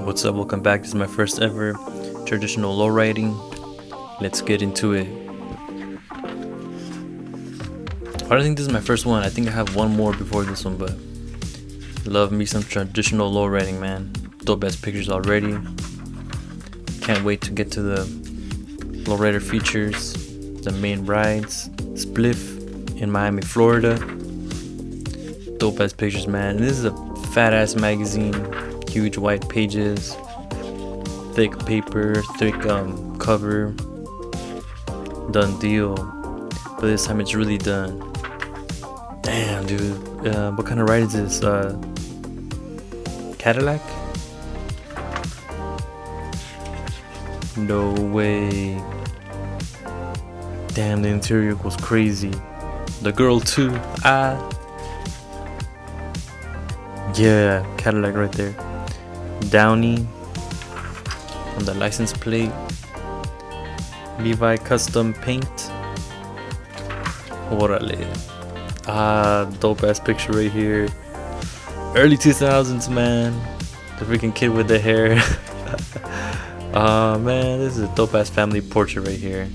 What's up? Welcome back. This is my first ever traditional lowriding. Let's get into it. I don't think this is my first one. I think I have one more before this one, but love me some traditional lowriding, man. Dope ass pictures already. Can't wait to get to the lowrider features, the main rides, Spliff in Miami, Florida. Dope ass pictures, man. And this is a fat ass magazine, huge white pages, thick paper, thick cover. Done deal. But this time it's really done. Damn, dude. What kind of ride is this? Cadillac? No way. Damn, the interior goes crazy. The girl too. Yeah, Cadillac right there. Downey on the license plate. Levi custom paint. Orale. Dope ass picture right here. Early 2000s, man. The freaking kid with the hair. Man, this is a dope ass family portrait right here.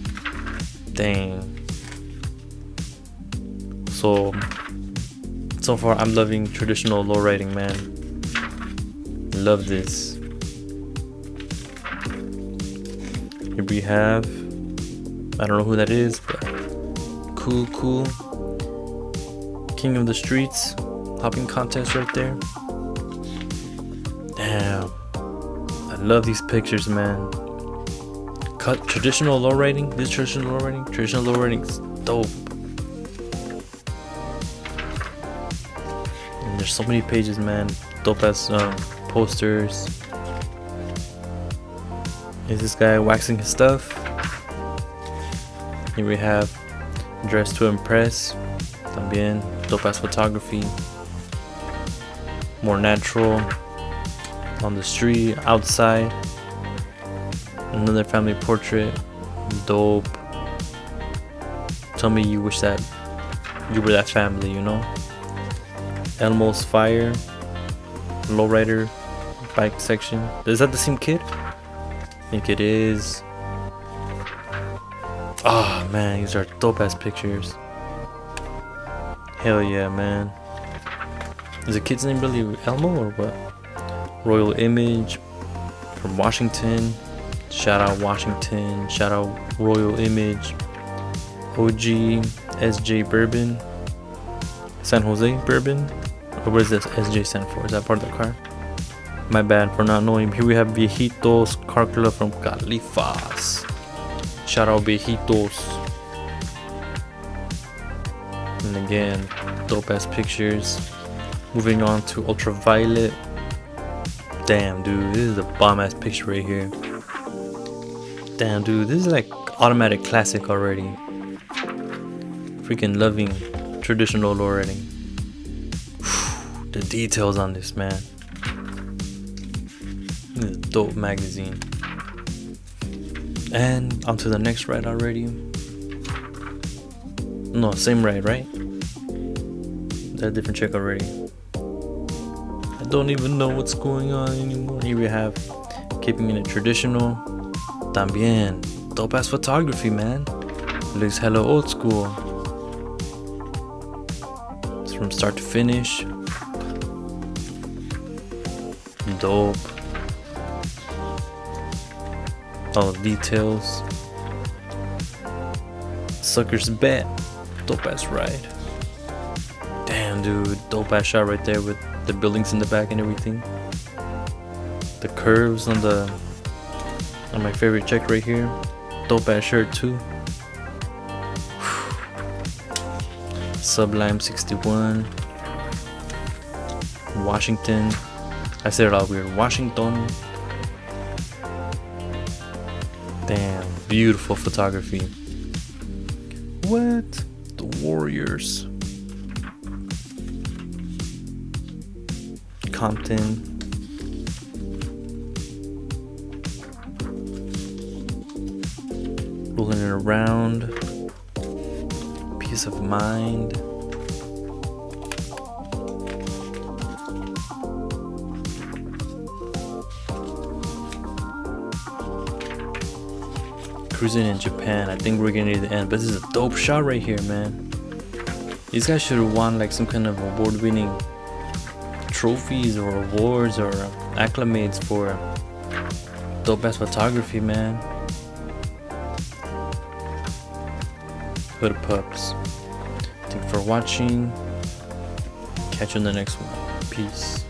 Dang. So far I'm loving traditional lowriding, man. Love this. Here we have, I don't know who that is, but cool. King of the streets, hopping contest right there. Damn, I love these pictures, man. Traditional lowriding. This traditional lowriding is dope. And there's so many pages, man. Dope ass posters. Is this guy waxing his stuff? Here we have Dress to Impress. También dope ass photography. More natural. On the street, outside. Another family portrait. Dope. Tell me you wish that you were that family, you know? Elmo's Fire. Lowrider bike section. Is that the same kid? I think it is. Oh man, these are dope ass pictures. Hell yeah, man. Is the kid's name really Elmo or what? Royal Image from Washington. Shout out Washington. Shout out Royal Image. OG SJ Bourbon. San Jose Bourbon. Or what does this SJ stand for? Is that part of the car? My bad for not knowing. Here we have Viejitos Car Club from Califas. Shout out Viejitos. And again, dope ass pictures. Moving on to Ultraviolet. Damn, dude, this is a bomb ass picture right here. Damn, dude, this is like automatic classic already. Freaking loving traditional lowriding. The details on this, man. This is a dope magazine. And onto the next ride already. No, same ride, right? That different chick already. I don't even know what's going on anymore. Here we have keeping it traditional. También dope ass photography, man. Looks hella old school. It's from start to finish. Dope. All the details. Sucker's Bet. Dope ass ride. Damn, dude. Dope ass shot right there with the buildings in the back and everything. The curves on my favorite check right here. Dope ass shirt too. Sublime 61. Washington. I said it all weird. Washington. Damn, beautiful photography. What? The Warriors. Compton. Rolling it around. Peace of mind. cruising in Japan. I think we're getting near the end, but this is a dope shot right here, man. These guys should have won like some kind of award-winning trophies or awards or acclimates for dope ass photography, man. Hood pups. Thank you for watching. Catch you in the next one. Peace.